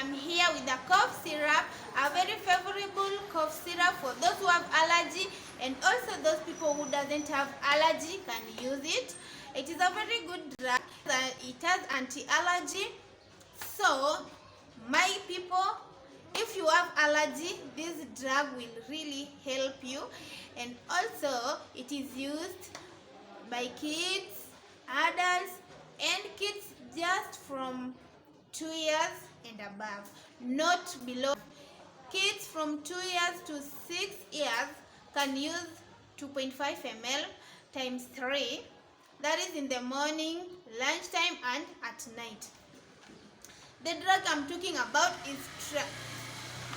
I'm here with the cough syrup, a very favorable cough syrup for those who have allergy, and also those people who doesn't have allergy can use it. It is a very good drug. It has anti-allergy. So, my people, if you have allergy, this drug will really help you. And also, it is used by kids, adults, and kids just from 2 years and above, not below. Kids from 2 years to 6 years can use 2.5 ml times 3. That is in the morning, lunchtime, and at night. The drug I'm talking about is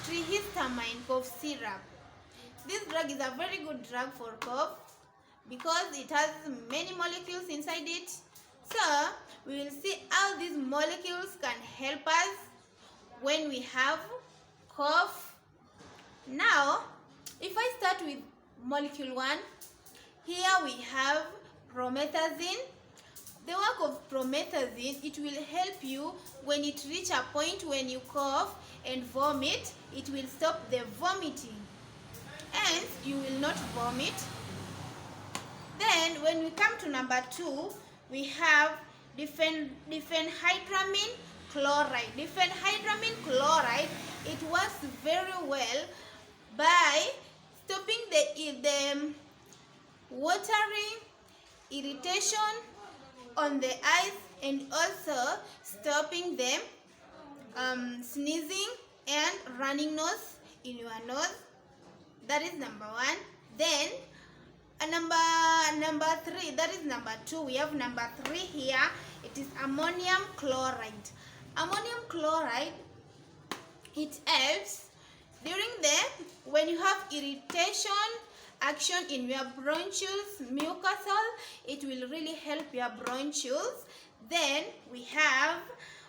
Trihistamin cough syrup. This drug is a very good drug for cough because it has many molecules inside it. So we will see how these molecules can help us when we have cough. Now, if I start with molecule 1, here we have promethazine. The work of promethazine, it will help you when it reach a point when you cough and vomit. It will stop the vomiting. Hence, you will not vomit. Then, when we come to number 2, we have diphenhydramine chloride. Diphenhydramine chloride, it works very well by stopping the watery irritation on the eyes and also stopping the sneezing and running nose in your nose. That is number 1. Then number 3, that is number 2. We have number 3 here. It is ammonium chloride. Ammonium chloride, it helps when you have irritation, action in your bronchioles, mucosal. It will really help your bronchioles. Then we have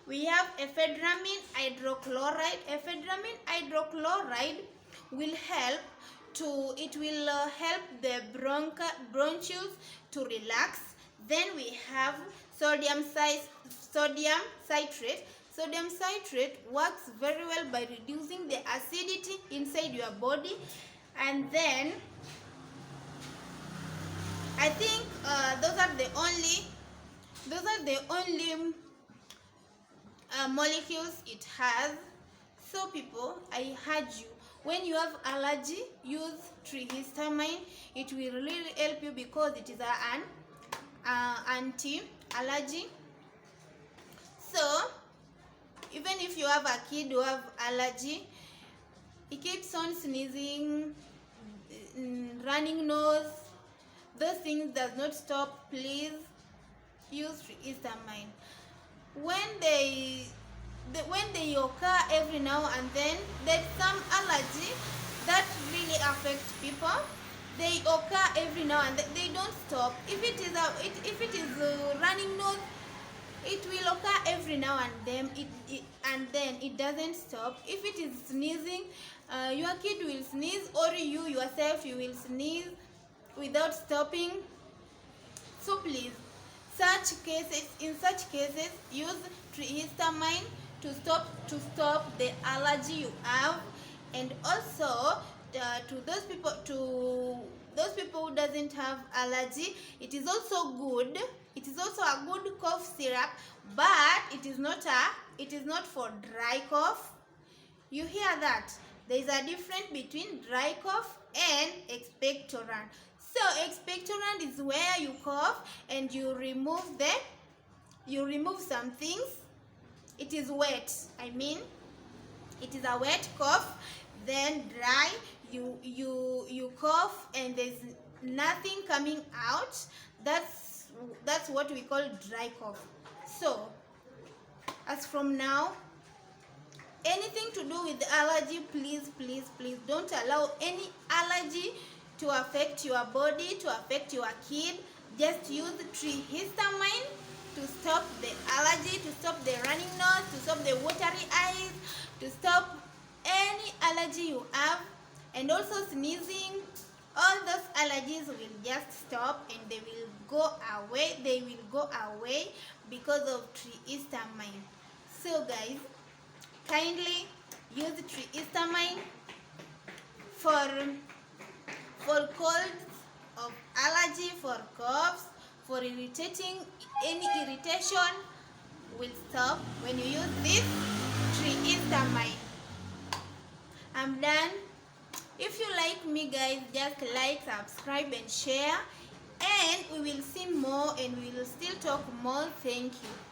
ephedramine hydrochloride. Ephedramine hydrochloride will help help the bronchioles to relax. Then we have sodium citrate. Sodium citrate works very well by reducing the acidity inside your body. And then I think those are the only molecules it has. So people, I urge you, when you have allergy, use trihistamine. It will really help you because it is an anti-allergy. So even if you have a kid who have allergy, he keeps on sneezing, running nose, those things does not stop, please use trihistamine. When they occur every now and then, there's some allergy that really affects people. They occur every now and then, they don't stop. If it is running nose, it will occur every now and then. It doesn't stop. If it is sneezing, your kid will sneeze, or you yourself, you will sneeze without stopping. So please, in such cases, use trihistamine to stop the allergy you have. And also to those people who doesn't have allergy, it is also good. It is also a good cough syrup, but it is not for dry cough. You hear that? There is a difference between dry cough and expectorant. So expectorant is where you cough and you remove some things. It is wet. I mean, it is a wet cough. Then dry, you cough and there's nothing coming out. That's what we call dry cough. So as from now, anything to do with allergy, please don't allow any allergy to affect your body, to affect your kid. Just use trihistamine to stop the allergy, to stop the running nose, to stop the watery eyes, to stop any allergy you have. And also sneezing, all those allergies will just stop and they will go away because of trihistamine. So guys, kindly use Trihistamin for colds of allergy, for coughs, for irritating. Any irritation will stop when you use this Trihistamin. I'm done. If you like me, guys, just like, subscribe and share, and we will see more and we will still talk more. Thank you.